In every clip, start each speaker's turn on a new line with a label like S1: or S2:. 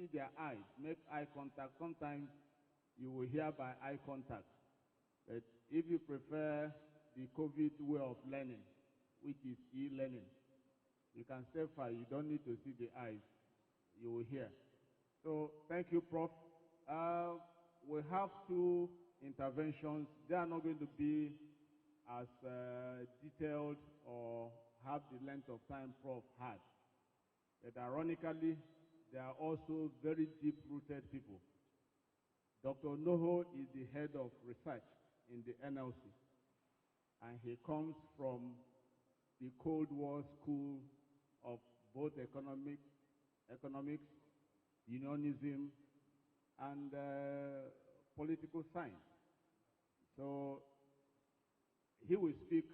S1: see their eyes, make eye contact. Sometimes you will hear by eye contact. But if you prefer the COVID way of learning, which is e-learning, you can stay far. You don't need to see the eyes. You will hear. So thank you, Prof. We have two interventions. They are not going to be as detailed or have the length of time Prof had. But ironically, they are also very deep-rooted people. Dr. Noho is the head of research in the NLC, and he comes from the Cold War school of both economics, unionism, and political science. So he will speak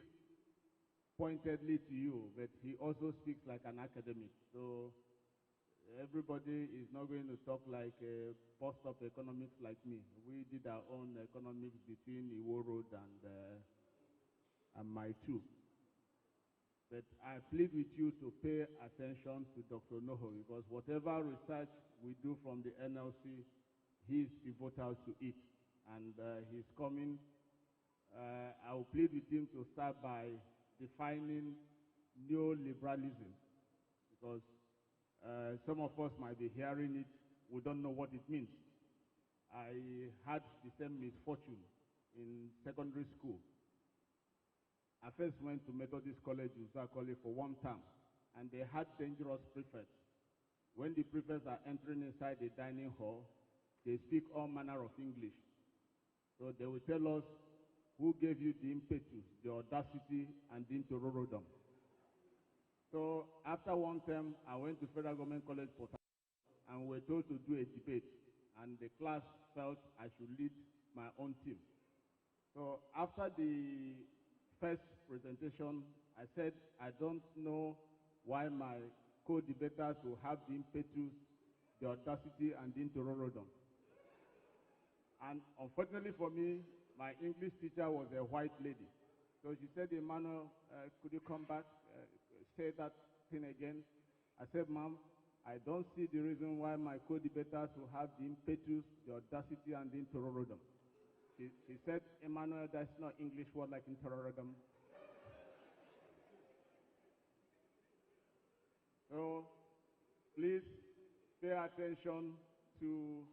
S1: pointedly to you, but he also speaks like an academic. So everybody is not going to talk like a post-op economics like me. We did our own economics between Iwo Road and my two. But I plead with you to pay attention to Dr. Noho, because whatever research we do from the NLC, he is pivotal to it. And he's coming. I will plead with him to start by defining neoliberalism, because some of us might be hearing it, we don't know what it means. I had the same misfortune in secondary school. I first went to Methodist College, Uzakole, for one term, and they had dangerous prefects. When the prefects are entering inside the dining hall, they speak all manner of English. So they will tell us who gave you the impetus, the audacity, and the intororodom. So after one term, I went to Federal Government College Port Harcourt, and we were told to do a debate, and the class felt I should lead my own team. So after the first presentation, I said, I don't know why my co-debaters will have the impetus, the audacity, and the intororodom. And unfortunately for me, my English teacher was a white lady. So she said, Emmanuel, could you come back, say that thing again? I said, ma'am, I don't see the reason why my co-debaters will have the impetus, the audacity, and the intororodom. She said, Emmanuel, that's not English word like intororodom. So please pay attention to,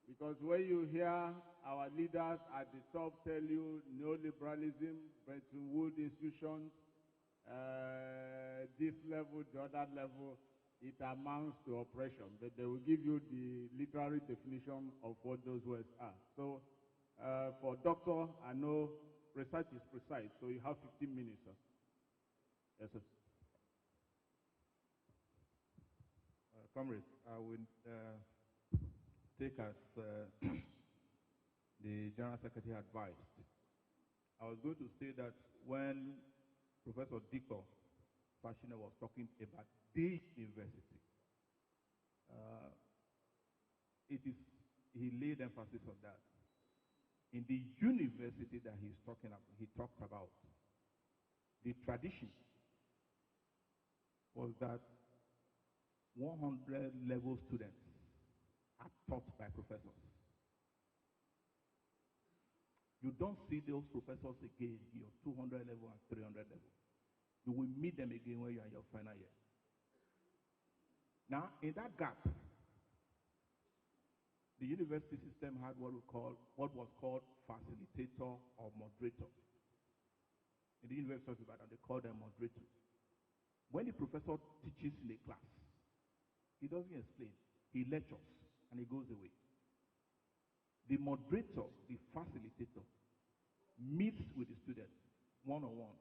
S1: because when you hear our leaders at the top tell you neoliberalism, Bretton Woods institutions, this level, the other level, it amounts to oppression. But they will give you the literary definition of what those words are. So for doctor, I know research is precise, so you have 15 minutes, sir. Yes, sir.
S2: Comrades, I will take as the General Secretary advised. I was going to say that when Professor Diko Fashina was talking about the university, he laid emphasis on that. In the university that he talked about, the tradition was that 100 level students are taught by professors. You don't see those professors again in your 200 level and 300 level. You will meet them again when you are in your final year. Now, in that gap, the university system had what was called facilitator or moderator. In the University of Ibadan, they call them moderators. When the professor teaches in a class, he doesn't explain. He lectures and he goes away. The moderator, the facilitator, meets with the students one-on-one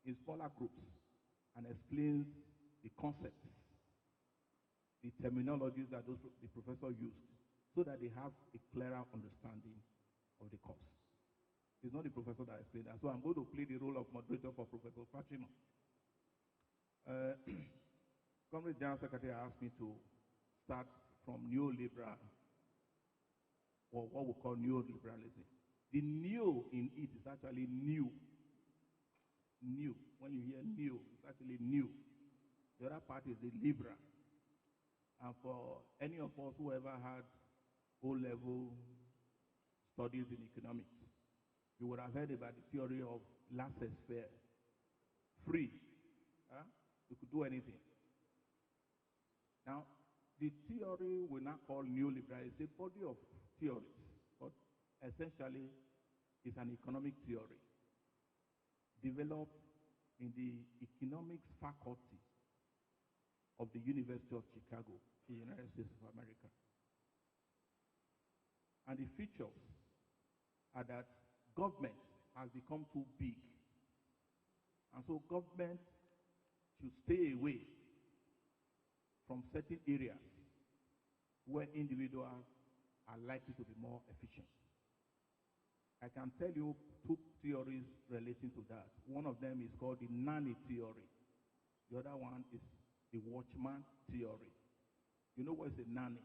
S2: in smaller groups and explains the concepts, the terminologies that the professor used, so that they have a clearer understanding of the course. It's not the professor that explained that. So I'm going to play the role of moderator for Professor Fatima. Comrade General Secretary asked me to start from neoliberal, or what we call neoliberalism. The neo in it is actually new. New. When you hear new, it's actually new. The other part is the liberal. And for any of us who ever had O-level studies in economics, you would have heard about the theory of laissez-faire. Free. Huh? You could do anything. Now, the theory we now call neoliberal is a body of theories, but essentially it's an economic theory developed in the economics faculty of the University of Chicago in the United States of America. And the features are that government has become too big. And so government should stay away from certain areas where individuals are likely to be more efficient. I can tell you two theories relating to that. One of them is called the Nanny Theory. The other one is the Watchman Theory. You know what is a nanny?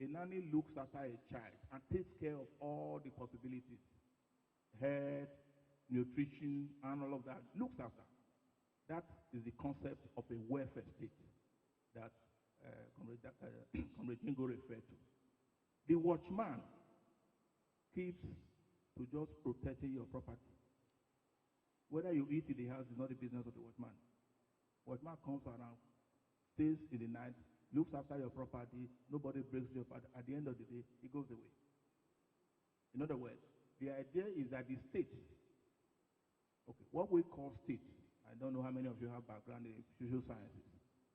S2: A nanny looks after a child and takes care of all the possibilities. Health, nutrition, and all of that. Looks after. That is the concept of a welfare state that Comrade Jingo referred to. The watchman keeps to just protecting your property. Whether you eat in the house is not the business of the watchman. Watchman comes around, stays in the night, looks after your property, nobody breaks your property. At the end of the day, he goes away. In other words, the idea is that the state, okay, what we call state, I don't know how many of you have background in social sciences.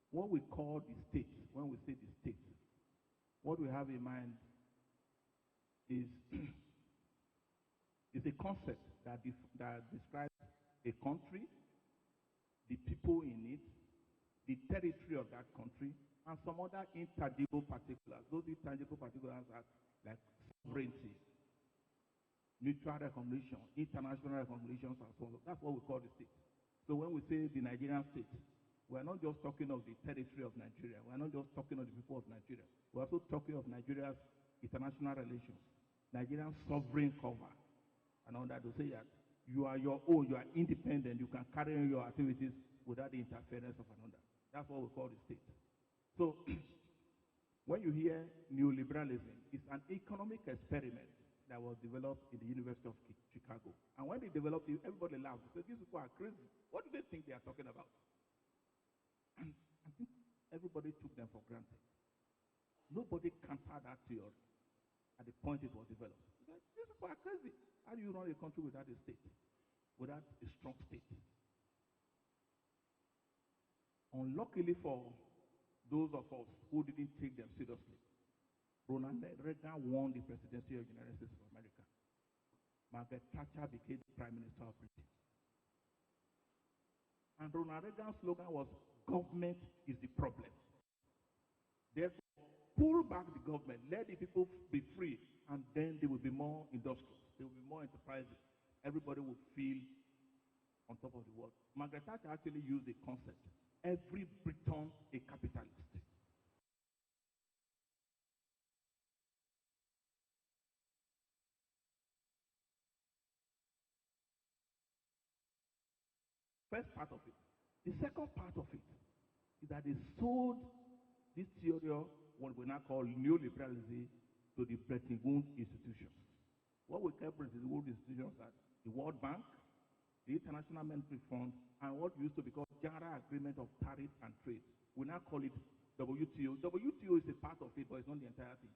S2: What we call the state, when we say the state, what we have in mind is is a concept that describes a country, the people in it, the territory of that country, and some other intangible particulars. Those intangible particulars are like sovereignty, mutual recognition, international recognition, and so on. That's what we call the state. So when we say the Nigerian state, we are not just talking of the territory of Nigeria. We are not just talking of the people of Nigeria. We are also talking of Nigeria's international relations, Nigerian sovereign cover, and all that to say that you are your own, you are independent, you can carry on your activities without the interference of another. That's what we call the state. So when you hear neoliberalism, it's an economic experiment that was developed in the University of Chicago. And when they developed it, everybody laughed. They said, these people are crazy. What do they think they are talking about? And I think everybody took them for granted. Nobody countered that theory at the point it was developed. Said, these people are crazy. How do you run a country without a state? Without a strong state? Unluckily for those of us who didn't take them seriously, Ronald Reagan won the presidency of the United States of America. Margaret Thatcher became the Prime Minister of Britain. And Ronald Reagan's slogan was, government is the problem. Therefore, pull back the government, let the people be free, and then they will be more industrious, they will be more enterprising. Everybody will feel on top of the world. Margaret Thatcher actually used a concept, every Briton a capitalist. First part of it. The second part of it is that they sold this theory of what we now call neoliberalism to the Bretton Woods institutions. What we call Bretton Woods institutions are the World Bank, the International Monetary Fund, and what used to be called General Agreement of Tariff and Trade. We now call it WTO. WTO is a part of it, but it's not the entire thing.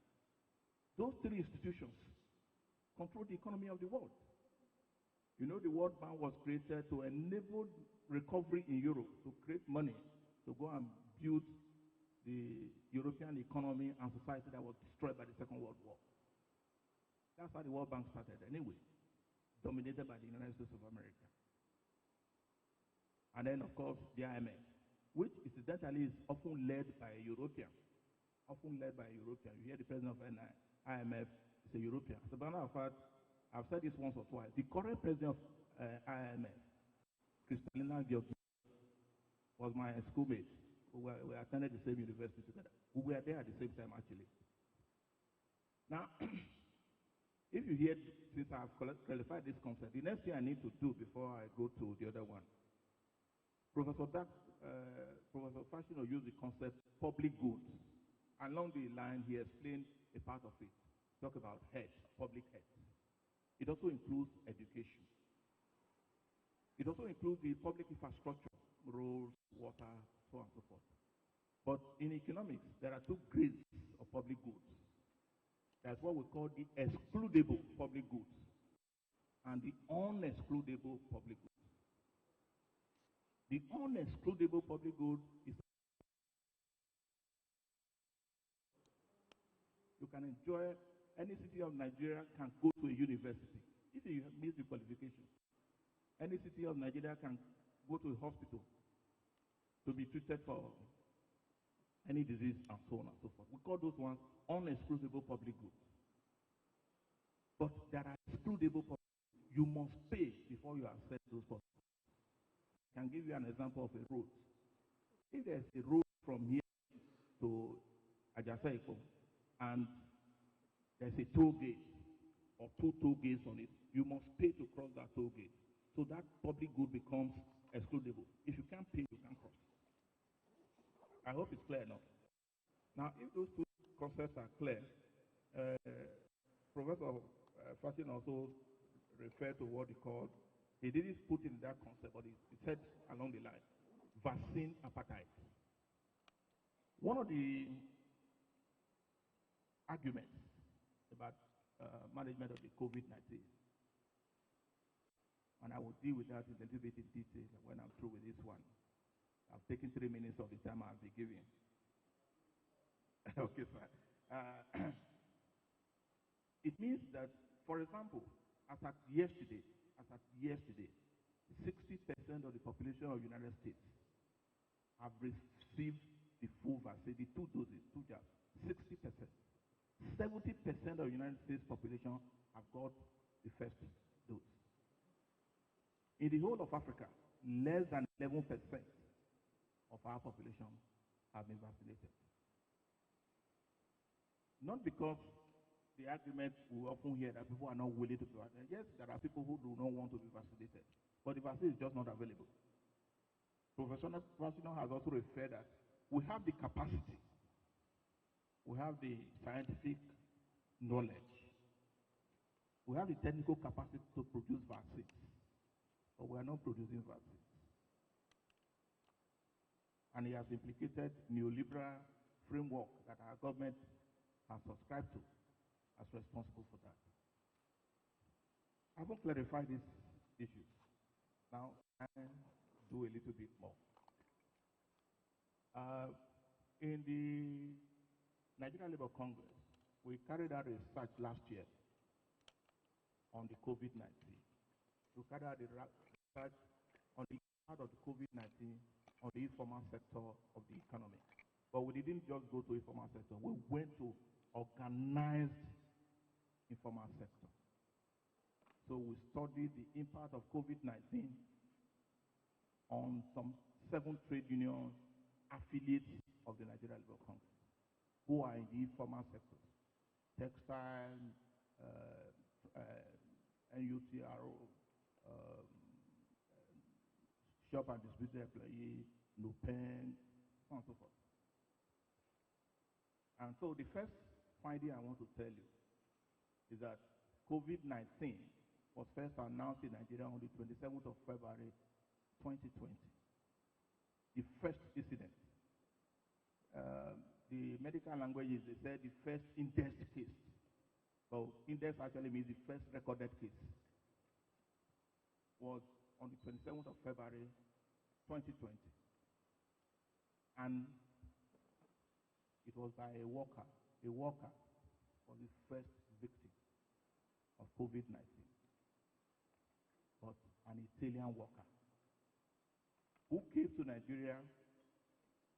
S2: Those three institutions control the economy of the world. You know, the World Bank was created to enable recovery in Europe, to create money, to go and build the European economy and society that was destroyed by the Second World War. That's how the World Bank started anyway, dominated by the United States of America. And then, of course, the IMF, which incidentally is often led by a European. Often led by a European. You hear the president of IMF is a European. As a matter of fact, I've said this once or twice. The current president of IMF, Kristalina Georgieva, was my schoolmate. We attended the same university together. We were there at the same time, actually. Now, if you hear, since I've clarified this concept, the next thing I need to do before I go to the other one, Professor Fashino used the concept public goods. along the line, he explained a part of it. Talk about health, public health. It also includes education. It also includes the public infrastructure, roads, water, so on and so forth. But in economics, there are two grades of public goods. That's what we call the excludable public goods and the unexcludable public goods. The unexcludable public good is you can enjoy, any city of Nigeria can go to a university if you meet the qualification. Any city of Nigeria can go to a hospital to be treated for any disease and so on and so forth. We call those ones unexcludable public goods. But there are excludable public goods. You must pay before you access those public goods. I can give you an example of a road. If there's a road from here to Ajasaiko and there's a toll gate or two toll gates on it, you must pay to cross that toll gate. So that public good becomes excludable. If you can't pay, you can't cross. I hope it's clear enough. Now, if those two concepts are clear, Professor Fatin also referred to what he called, he didn't put in that concept, but he said along the line, vaccine appetite. One of the arguments about management of the COVID-19, and I will deal with that in a little bit in detail when I'm through with this one. I've taken 3 minutes of the time I'll be giving. Okay, sir. It means that, for example, as at yesterday, 60% of the population of the United States have received the full vaccine, the 2 doses, 2 jabs. 60%. 70% of the United States population have got the first dose. In the whole of Africa, less than 11% of our population have been vaccinated. Not because the argument we often hear that people are not willing to be vaccinated. Yes, there are people who do not want to be vaccinated, but the vaccine is just not available. Professor Vaccino has also referred that we have the capacity, we have the scientific knowledge, we have the technical capacity to produce vaccines, but we are not producing vaccines. And he has implicated neoliberal framework that our government has subscribed to as responsible for that. I will clarify these issues. Now, I do a little bit more. In the Nigerian Labour Congress, we carried out research last year on the COVID-19. We carried out research on the impact of the COVID-19 on the informal sector of the economy. But we didn't just go to informal sector. We went to organized informal sector. So we studied the impact of COVID-19 on some 7 trade union affiliates of the Nigerian Labour Congress who are in the informal sectors: textile, NUTRO, shop and distributor employee, NUPEN, so on and so forth. And so the first finding I want to tell you is that COVID-19 was first announced in Nigeria on the 27th of February 2020. The first incident. The medical languages, they said the first indexed case. So index actually means the first recorded case. Was on the 27th of February 2020. And it was by a worker. A worker was the first victim of COVID-19. But an Italian worker who came to Nigeria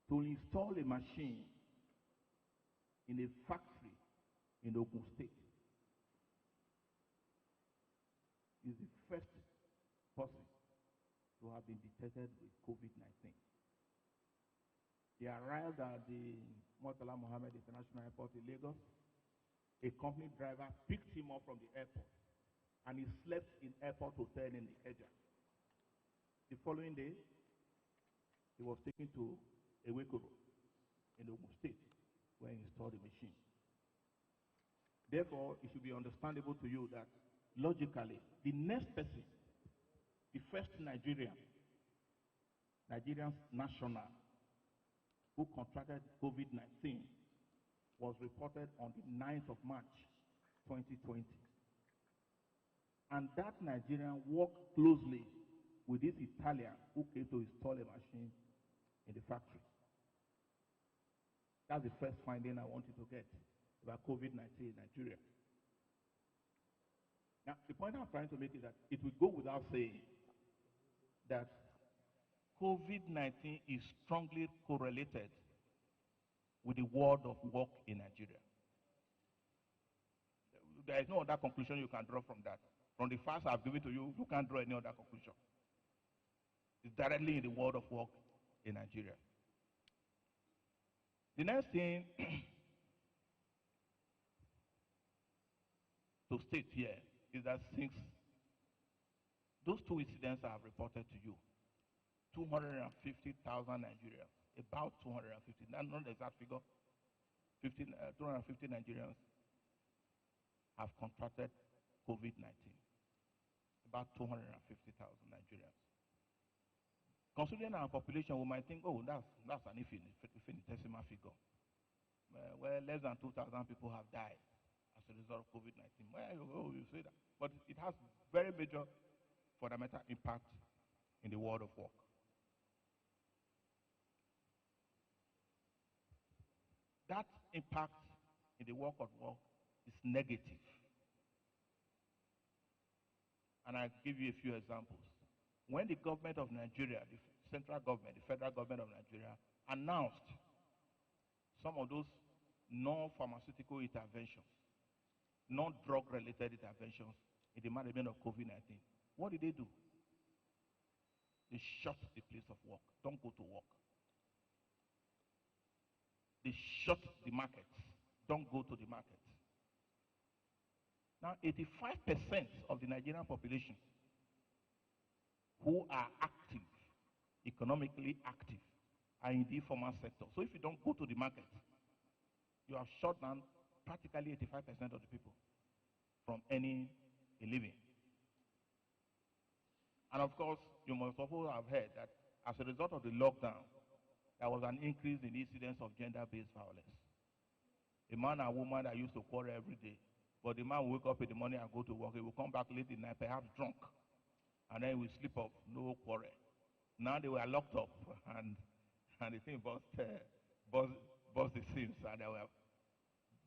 S2: to install a machine in a factory in Ogun State. Is the first person to have been detected with COVID-19. He arrived at the Murtala Mohammed International Airport in Lagos. A company driver picked him up from the airport, and he slept in airport hotel in Ikeja. The following day, he was taken to Ewekoro in Ogun State, when you install the machine. Therefore, it should be understandable to you that logically, the next person, the first Nigerian national who contracted COVID-19 was reported on the 9th of March, 2020. And that Nigerian worked closely with this Italian who came to install a machine in the factory. That's the first finding I want you to get about COVID-19 in Nigeria. Now, the point I'm trying to make is that it will go without saying that COVID-19 is strongly correlated with the world of work in Nigeria. There is no other conclusion you can draw from that. From the facts I've given to you, you can't draw any other conclusion. It's directly in the world of work in Nigeria. The next thing to state here is that since those two incidents I have reported to you, 250,000 Nigerians, about 250, not the exact figure, 250 Nigerians have contracted COVID-19. About 250,000 Nigerians. Considering our population, we might think, oh, that's an infinitesimal figure. Well, less than 2,000 people have died as a result of COVID-19. Well, you say that. But it has very major fundamental impact in the world of work. That impact in the world of work is negative. And I'll give you a few examples. When the government of Nigeria, the central government, the federal government of Nigeria, announced some of those non-pharmaceutical interventions, non-drug-related interventions in the management of COVID-19, what did they do? They shut the place of work. Don't go to work. They shut the markets. Don't go to the markets. Now, 85% of the Nigerian population who are active, economically active, are in the informal sector. So if you don't go to the market, you have shut down practically 85% of the people from earning a living. And of course, you must also have heard that as a result of the lockdown, there was an increase in the incidence of gender-based violence. A man and woman that used to quarrel every day, but the man will wake up in the morning and go to work. He will come back late in the night, perhaps drunk, and then he will sleep off, no quarrel. Now they were locked up, and the thing bust the seams, and there were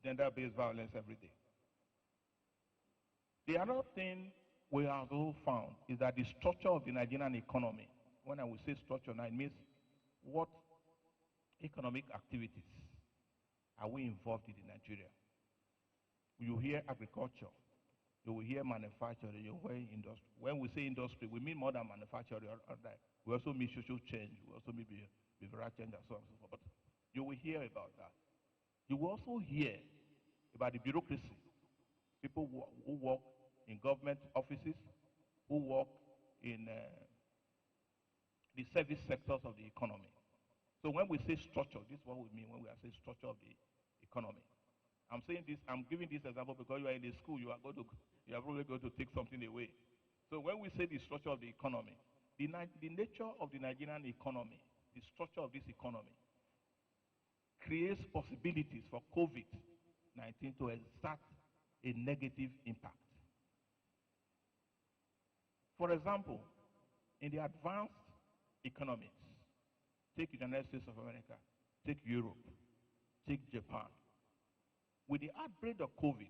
S2: gender-based violence every day. The other thing we have also found is that the structure of the Nigerian economy, when I will say structure now, it means what economic activities are we involved in Nigeria? You hear agriculture, you will hear manufacturing, you will hear industry. When we say industry, we mean more than manufacturing. We also mean social change, we also mean behavioral change and so on and so forth. But you will hear about that. You will also hear about the bureaucracy. People who work in government offices, who work in the service sectors of the economy. So when we say structure, this is what we mean when we say structure of the economy. I'm saying this, I'm giving this example because you are in the school, you are probably going to take something away. So when we say the structure of the economy, the nature of the Nigerian economy, the structure of this economy, creates possibilities for COVID-19 to exert a negative impact. For example, in the advanced economies, take the United States of America, take Europe, take Japan. With the outbreak of COVID,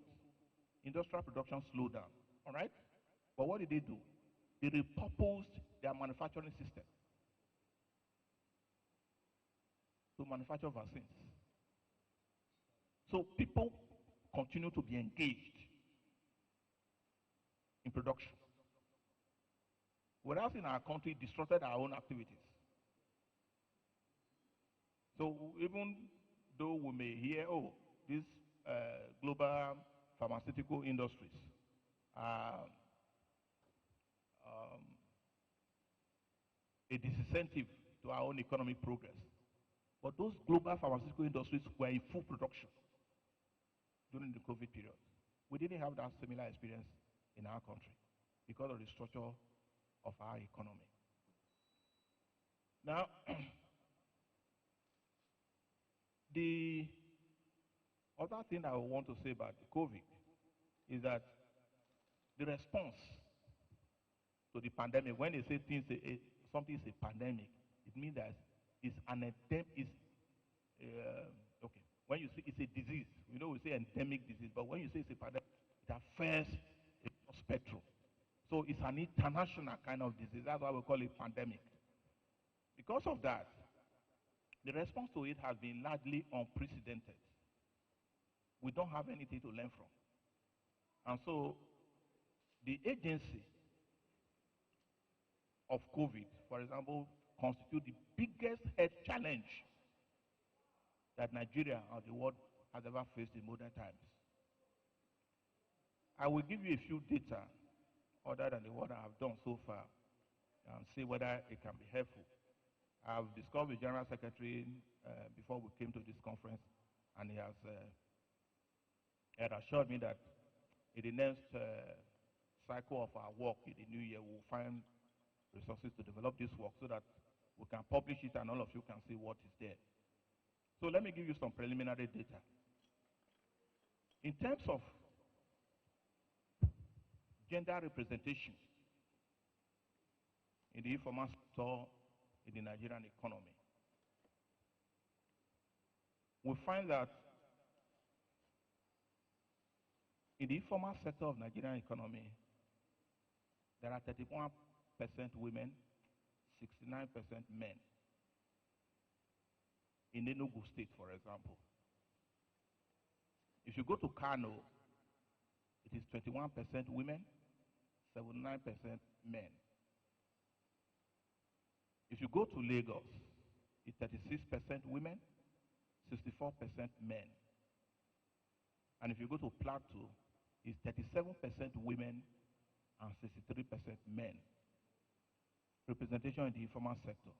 S2: industrial production slowed down, all right? But what did they do? They repurposed their manufacturing system to manufacture vaccines. So people continue to be engaged in production. Whereas in our country, it disrupted our own activities. So even though we may hear, oh, these global pharmaceutical industries are a disincentive to our own economic progress. But those global pharmaceutical industries were in full production during the COVID period. We didn't have that similar experience in our country because of the structure of our economy. Now, the other thing I want to say about the COVID is that the response to the pandemic, when they say something is a pandemic, it means that it's an endemic. Okay, when you say it's a disease, we say endemic disease, but when you say it's a pandemic, it affects a spectrum. So it's an international kind of disease. That's why we call it pandemic. Because of that, the response to it has been largely unprecedented. We don't have anything to learn from. And so the agency of COVID, for example, constitute the biggest health challenge that Nigeria or the world has ever faced in modern times. I will give you a few data other than the one I have done so far and see whether it can be helpful. I've discussed with General Secretary before we came to this conference, and he has assured me that in the next cycle of our work in the new year, we'll find resources to develop this work so that we can publish it and all of you can see what is there. So let me give you some preliminary data. In terms of gender representation in the informal sector in the Nigerian economy, we find that in the informal sector of Nigerian economy, there are 31% women, 69% men. In Enugu State, for example. If you go to Kano, it is 21% women, 79% men. If you go to Lagos, it's 36% women, 64% men. And if you go to Plateau, it's 37% women and 63% men. Representation in the informal sector.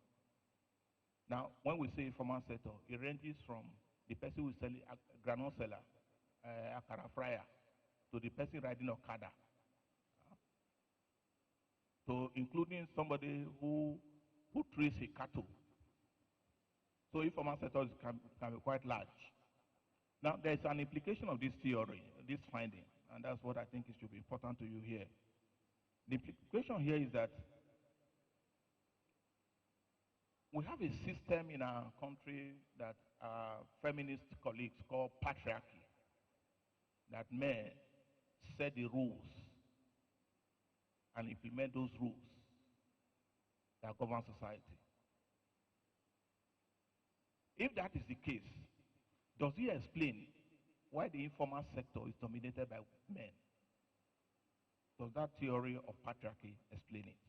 S2: Now, when we say informal sector, it ranges from the person who is selling granule seller, akara fryer, to the person riding Okada, to including somebody who treats a cattle. So informal sectors can be quite large. Now, there's an implication of this theory, this finding, and that's what I think it should be important to you here. The implication here is that we have a system in our country that our feminist colleagues call patriarchy, that men set the rules and implement those rules that govern society. If that is the case, does it explain why the informal sector is dominated by men? Does that theory of patriarchy explain it?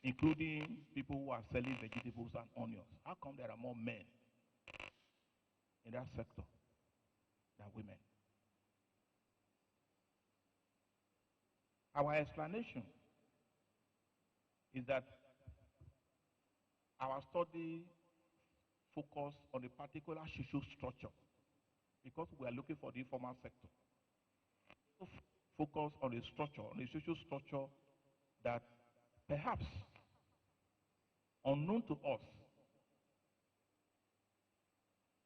S2: Including people who are selling vegetables and onions. How come there are more men in that sector than women? Our explanation is that our study focused on a particular social structure because we are looking for the informal sector. Focus on a structure, on a social structure that perhaps unknown to us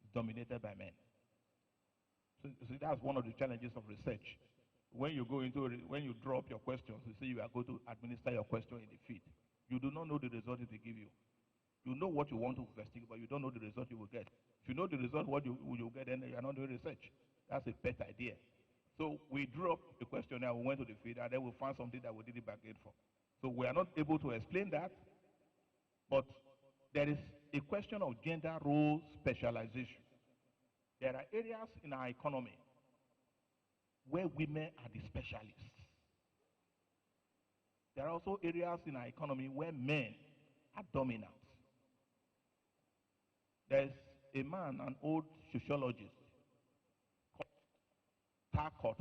S2: is dominated by men. So that's one of the challenges of research. When you go into when you draw up your questions, you say you are going to administer your question in the field. You do not know the result it will give you. You know what you want to investigate, but you don't know the result you will get. If you know the result, what you get, then you are not doing research. That's a pet idea. So we drew up a questionnaire, we went to the field, and then we found something that we didn't bargain for. So we are not able to explain that, but there is a question of gender role specialization. There are areas in our economy where women are the specialists. There are also areas in our economy where men are dominant. There's a man, an old sociologist, called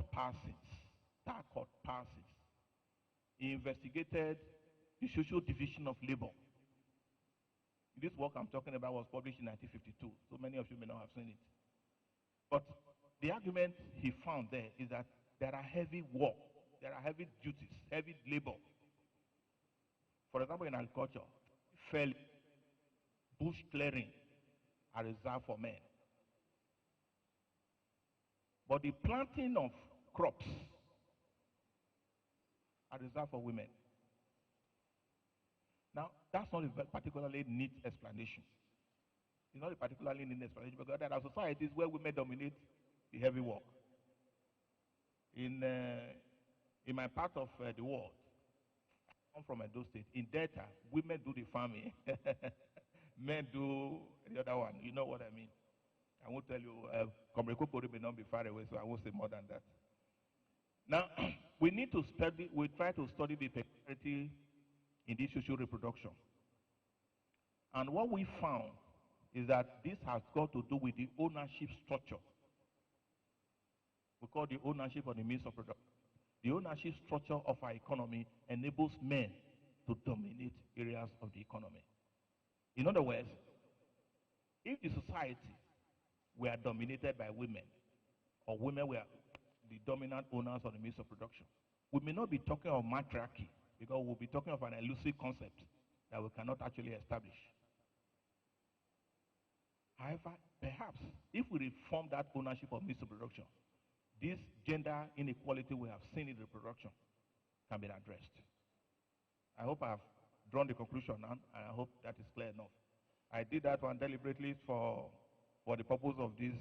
S2: Tarkot Parsons. He investigated the social division of labor. This work I'm talking about was published in 1952, so many of you may not have seen it. But the argument he found there is that there are heavy work, there are heavy duties, heavy labor. For example, in agriculture, felling, bush clearing are reserved for men. But the planting of crops are reserved for women. Now, that's not a particularly neat explanation. It's not a particularly neat explanation because there are societies where women dominate the heavy work. In my part of the world, I come from Edo State. In Delta, women do the farming, men do the other one. You know what I mean? I won't tell you. Comrade Kokori may not be far away, so I won't say more than that. Now, we need to study. We try to study the peculiarity in this social reproduction, and what we found is that this has got to do with the ownership structure. We call the ownership of the means of production. The ownership structure of our economy enables men to dominate areas of the economy. In other words, if the society were dominated by women, or women were the dominant owners of the means of production, we may not be talking of matriarchy, because we'll be talking of an elusive concept that we cannot actually establish. However, perhaps if we reform that ownership of means of production, this gender inequality we have seen in reproduction can be addressed. I hope I have drawn the conclusion now, and I hope that is clear enough. I did that one deliberately for the purpose of this.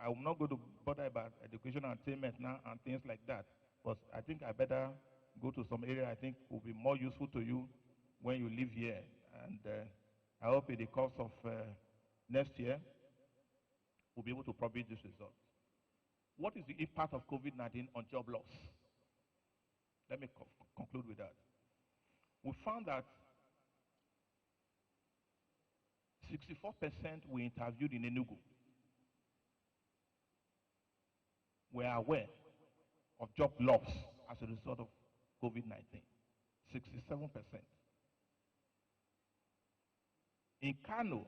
S2: I'm not going to bother about education and attainment now and things like that, but I think I better go to some area I think will be more useful to you when you live here. And I hope in the course of next year, we'll be able to publish this result. What is the impact of COVID-19 on job loss? Let me conclude with that. We found that 64% we interviewed in Enugu were aware of job loss as a result of COVID-19. 67%. In Kano,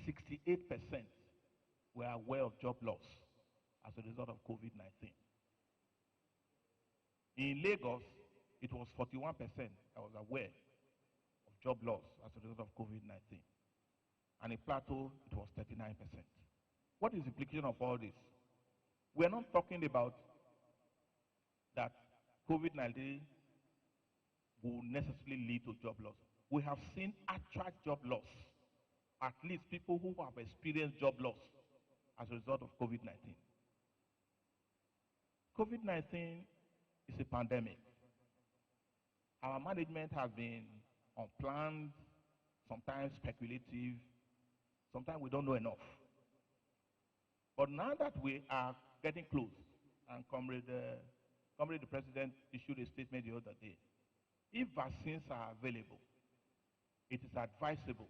S2: 68% were aware of job loss as a result of COVID-19. In Lagos, it was 41% that was aware of job loss as a result of COVID-19. And in Plateau, it was 39%. What is the implication of all this? We're not talking about that COVID-19 will necessarily lead to job loss. We have seen actual job loss, at least people who have experienced job loss as a result of COVID-19. COVID-19 is a pandemic. Our management has been unplanned, sometimes speculative, sometimes we don't know enough. But now that we are getting close, and Comrade the President issued a statement the other day, if vaccines are available, it is advisable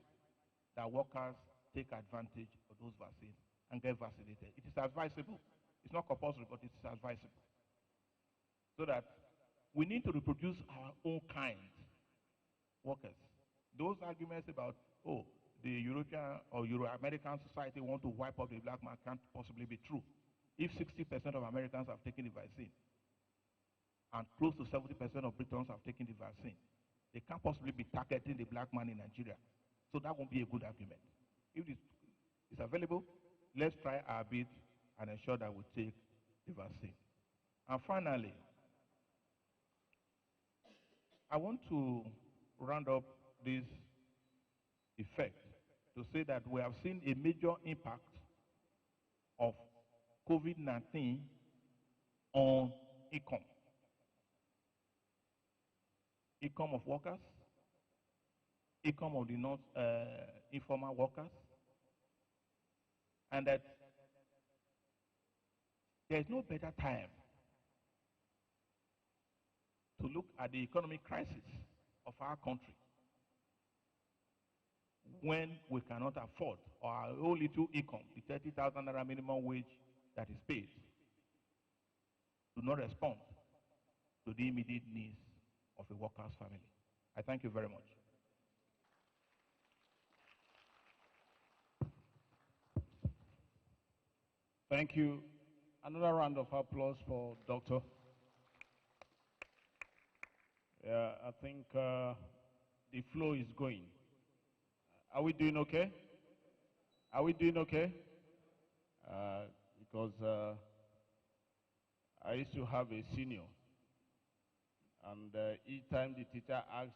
S2: that workers take advantage of those vaccines and get vaccinated. It is advisable. It's not compulsory, but it is advisable. So that we need to reproduce our own kind workers. Those arguments about, oh, the European or Euro-American society want to wipe out the black man can't possibly be true. If 60% of Americans have taken the vaccine, and close to 70% of Britons have taken the vaccine, they can't possibly be targeting the black man in Nigeria. So that won't be a good argument. If it's available, let's try our bit and ensure that we take the vaccine. And finally, I want to round up this effect to say that we have seen a major impact of COVID-19 on income. Income of workers, income of the informal workers, and that there is no better time to look at the economic crisis of our country when we cannot afford our own little income, the 30,000 naira minimum wage that is paid, to not respond to the immediate needs of a worker's family. I thank you very much.
S3: Thank you. Another round of applause for Doctor. Yeah, I think the flow is going. Are we doing okay? Are we doing okay? Because I used to have a senior, and each time the teacher asked,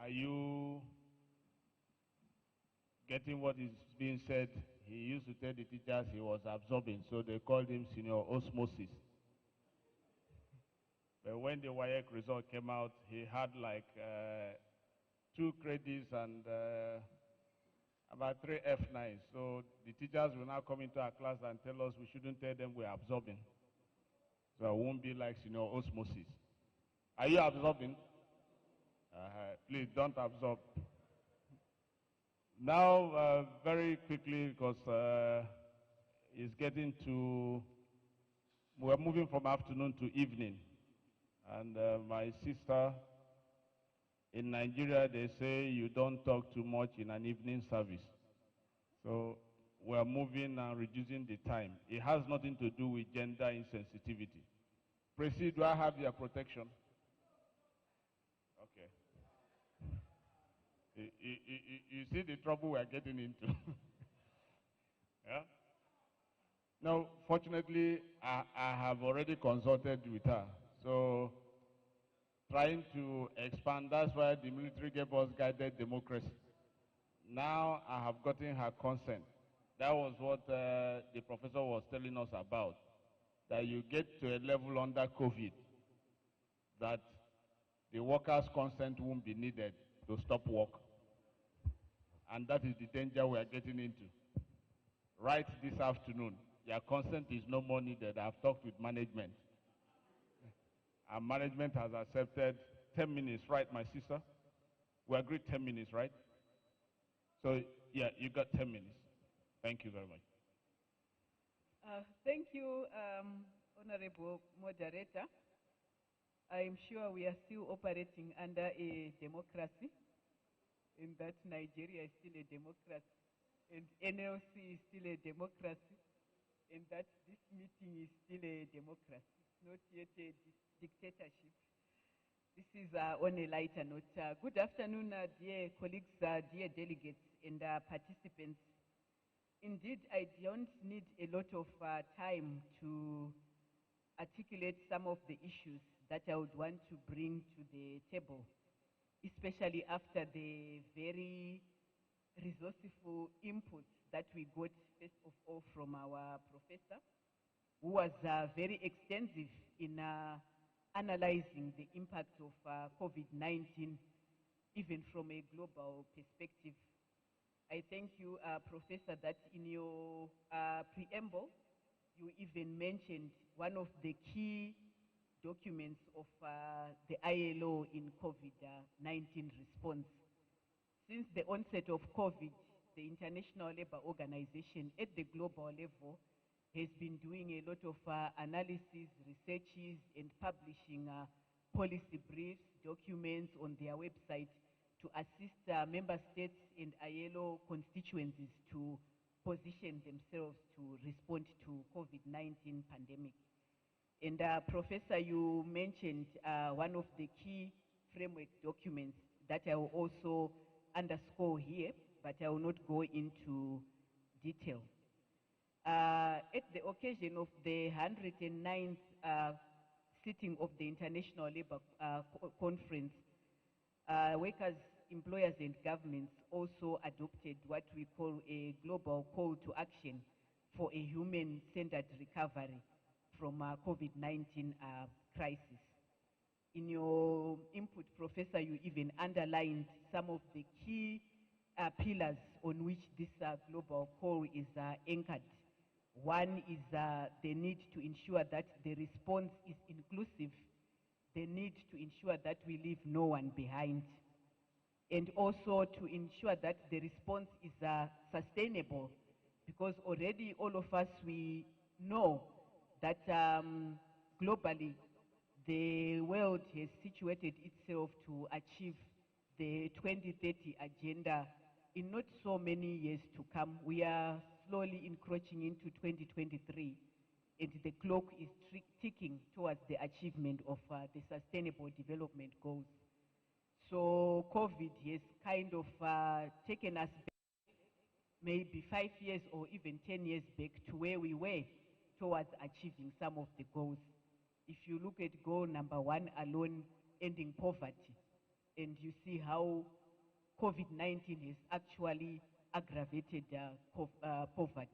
S3: "Are you getting what is being said?" he used to tell the teachers he was absorbing, so they called him Senior Osmosis. But when the WAEC result came out, he had like 2 credits and about 3 F9s. So the teachers will now come into our class and tell us we shouldn't tell them we're absorbing. So it won't be like Senior Osmosis. Are you absorbing? Please don't absorb. Now, very quickly, because it's getting to, we're moving from afternoon to evening. And my sister, in Nigeria, they say you don't talk too much in an evening service. So we're moving and reducing the time. It has nothing to do with gender insensitivity. Proceed, do I have your protection? Okay. You see the trouble we're getting into. Yeah? Now, fortunately, I have already consulted with her. So, trying to expand, that's why the military gave us guided democracy. Now, I have gotten her consent. That was what the professor was telling us about. That you get to a level under COVID that the workers' consent won't be needed to stop work. And that is the danger we are getting into. Right this afternoon, your consent is no more needed. I've talked with management. And management has accepted 10 minutes, right, my sister? We agreed 10 minutes, right? So, yeah, you got 10 minutes. Thank you very much.
S4: Thank you, Honorable Moderator. I'm sure we are still operating under a democracy, in that Nigeria is still a democracy, and NLC is still a democracy, and that this meeting is still a democracy. It's not yet a dictatorship. This is on a lighter note. Good afternoon, dear colleagues, dear delegates, and participants. Indeed, I don't need a lot of time to articulate some of the issues that I would want to bring to the table, especially after the very resourceful inputs that we got, first of all, from our professor, who was very extensive in analyzing the impact of COVID-19, even from a global perspective. I thank you, Professor, that in your preamble, you even mentioned one of the key documents of the ILO in COVID-19 response. Since the onset of COVID, the International Labour Organization at the global level has been doing a lot of analysis, researches, and publishing policy briefs, documents on their website to assist member states and ILO constituencies to position themselves to respond to COVID-19 pandemic. And Professor, you mentioned one of the key framework documents that I will also underscore here, but I will not go into detail. At the occasion of the 109th sitting of the International Labour Conference, workers, employers, and governments also adopted what we call a global call to action for a human-centered recovery from COVID-19 crisis. In your input, Professor, you even underlined some of the key pillars on which this global call is anchored. One is the need to ensure that the response is inclusive, the need to ensure that we leave no one behind, and also to ensure that the response is sustainable, because already all of us, we know that globally, the world has situated itself to achieve the 2030 agenda in not so many years to come. We are slowly encroaching into 2023, and the clock is ticking towards the achievement of the Sustainable Development Goals. So COVID has kind of taken us back maybe 5 years or even 10 years back to where we were towards achieving some of the goals. If you look at goal number 1 alone, ending poverty, and you see how COVID-19 has actually aggravated poverty.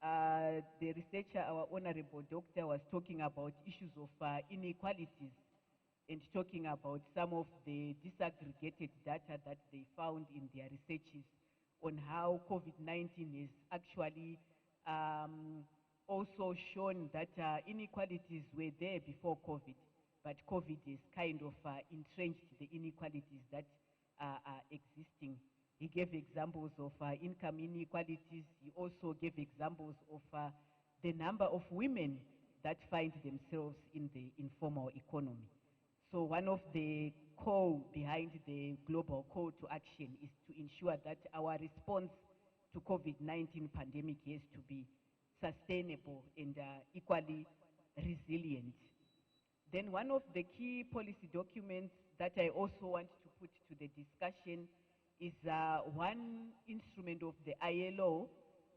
S4: The researcher, our honorable doctor, was talking about issues of inequalities and talking about some of the disaggregated data that they found in their researches on how COVID-19 is actually also shown that inequalities were there before COVID, but COVID has kind of entrenched the inequalities that are existing. He gave examples of income inequalities. He also gave examples of the number of women that find themselves in the informal economy. So one of the call behind the global call to action is to ensure that our response to COVID-19 pandemic has to be sustainable and equally resilient. Then one of the key policy documents that I also want to put to the discussion is one instrument of the ILO,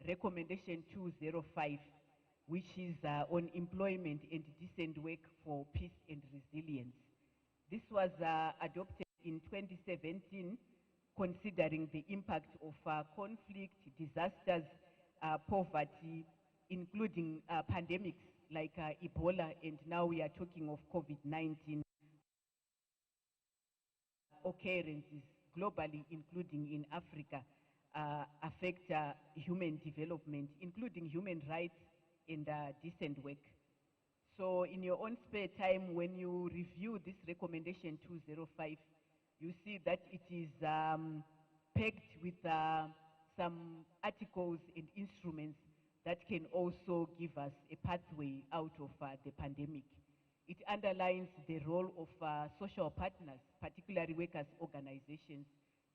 S4: Recommendation 205, which is on employment and decent work for peace and resilience. This was adopted in 2017, considering the impact of conflict, disasters, poverty, including pandemics like Ebola, and now we are talking of COVID-19 occurrences globally, including in Africa, affect human development, including human rights and decent work. So in your own spare time, when you review this recommendation 205, you see that it is pegged with some articles and instruments that can also give us a pathway out of the pandemic. It underlines the role of social partners, particularly workers' organizations,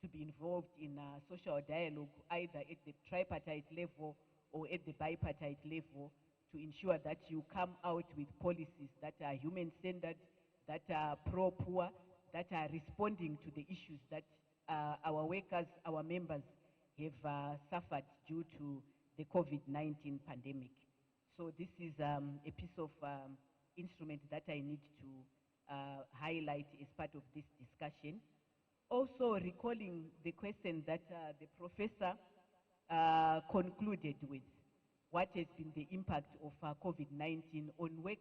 S4: to be involved in social dialogue, either at the tripartite level or at the bipartite level, to ensure that you come out with policies that are human-centered, that are pro-poor, that are responding to the issues that our workers, our members have suffered due to the COVID-19 pandemic. So this is a piece of instrument that I need to highlight as part of this discussion. Also recalling the question that the professor concluded with, what has been the impact of COVID-19 on work